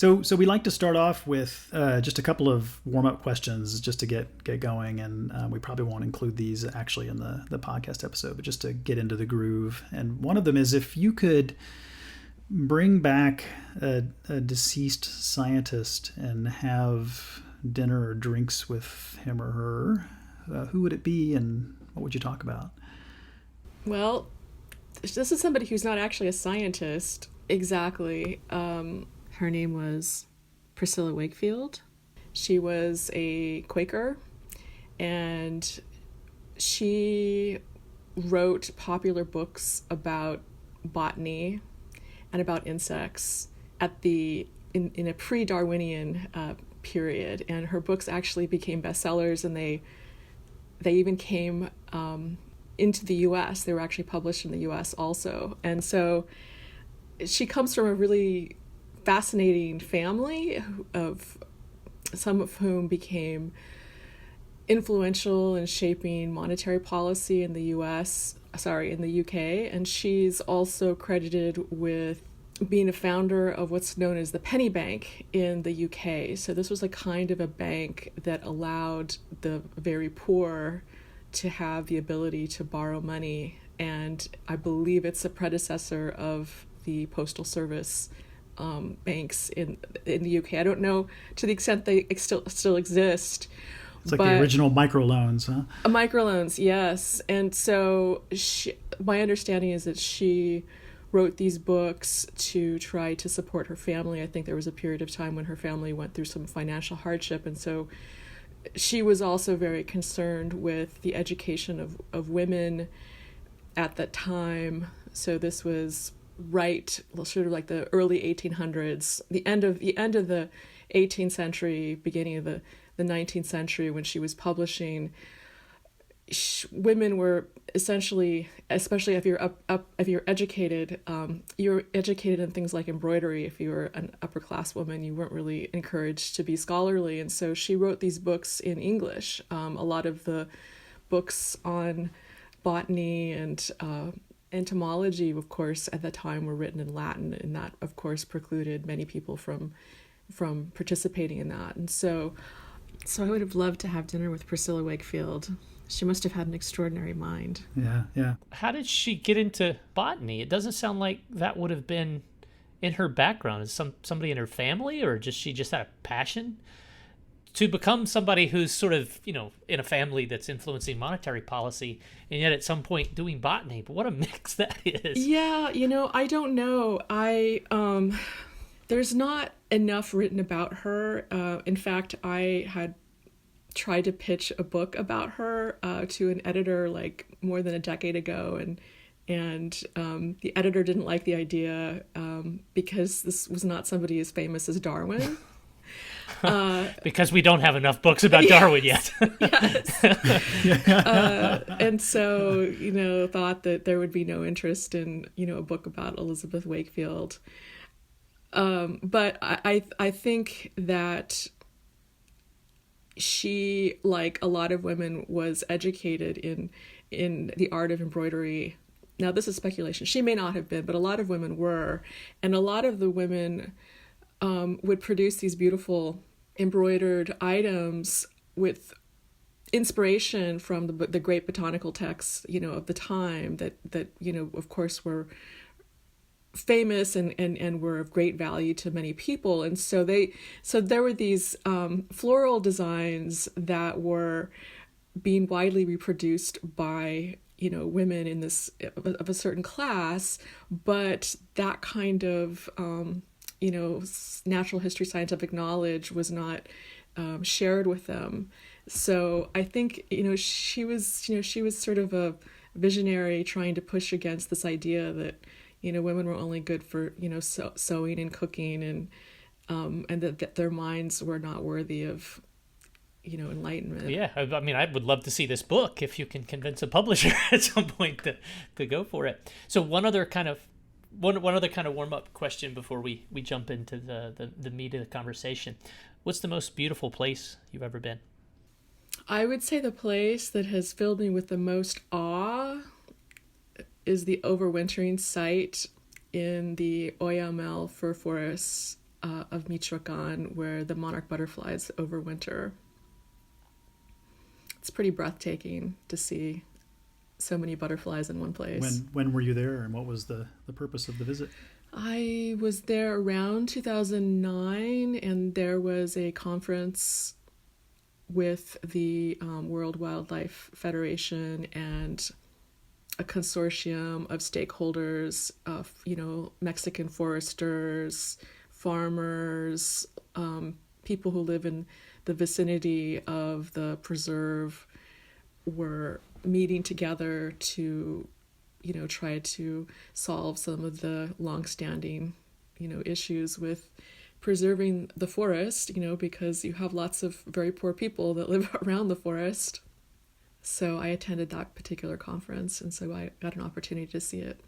So we like to start off with just a couple of warm-up questions just to get going, and we probably won't include these actually in the podcast episode, but just to get into the groove. And one of them is, if you could bring back a deceased scientist and have dinner or drinks with him or her, who would it be and what would you talk about? Well, this is somebody who's not actually a scientist exactly. Her name was Priscilla Wakefield. She was a Quaker, and she wrote popular books about botany and about insects in a pre-Darwinian period. And her books actually became bestsellers, and they even came into the U.S. They were actually published in the U.S. also. And so she comes from a really fascinating family, of some of whom became influential in shaping monetary policy in the in the UK. And she's also credited with being a founder of what's known as the penny bank in the UK. So this was a kind of a bank that allowed the very poor to have the ability to borrow money. And I believe it's a predecessor of the Postal Service banks in the UK. I don't know to the extent they still exist. It's like the original microloans, huh? Microloans, yes. And so my understanding is that she wrote these books to try to support her family. I think there was a period of time when her family went through some financial hardship, and so she was also very concerned with the education of women at that time. So this was sort of like the early 1800s, the end of the 18th century, beginning of the 19th century, when she was publishing. Women were essentially, especially if you're educated, you're educated in things like embroidery. If you were an upper class woman, you weren't really encouraged to be scholarly, and so she wrote these books in English. A lot of the books on botany and entomology, of course, at the time were written in Latin, and that, of course, precluded many people from participating in that. And so I would have loved to have dinner with Priscilla Wakefield. She must have had an extraordinary mind. Yeah. How did she get into botany? It doesn't sound like that would have been in her background. Is somebody in her family, or she just had a passion to become somebody who's sort of, in a family that's influencing monetary policy, and yet at some point doing botany? But what a mix that is. Yeah, I don't know. There's not enough written about her. In fact, I had tried to pitch a book about her to an editor more than a decade ago, and the editor didn't like the idea because this was not somebody as famous as Darwin. Because we don't have enough books about Darwin yet. Yes. And so, thought that there would be no interest in, a book about Elizabeth Wakefield. But I think that she, like a lot of women, was educated in the art of embroidery. Now, this is speculation. She may not have been, but a lot of women were. And a lot of the women would produce these beautiful embroidered items with inspiration from the great botanical texts, of the time that of course were famous and were of great value to many people. And so there were these floral designs that were being widely reproduced by women in this of a certain class, but that kind of natural history, scientific knowledge was not shared with them. So I think she was sort of a visionary, trying to push against this idea that women were only good for sewing and cooking, and that their minds were not worthy of enlightenment. Yeah, I mean, I would love to see this book if you can convince a publisher at some point to go for it. So one other kind of warm-up question before we jump into the meat of the conversation. What's the most beautiful place you've ever been? I would say the place that has filled me with the most awe is the overwintering site in the Oyamel fir forests of Michoacan, where the monarch butterflies overwinter. It's pretty breathtaking to see so many butterflies in one place. When were you there, and what was the purpose of the visit? I was there around 2009, and there was a conference with the World Wildlife Federation and a consortium of stakeholders, Mexican foresters, farmers, people who live in the vicinity of the preserve were meeting together to, try to solve some of the longstanding, issues with preserving the forest, because you have lots of very poor people that live around the forest. So I attended that particular conference, and so I got an opportunity to see it.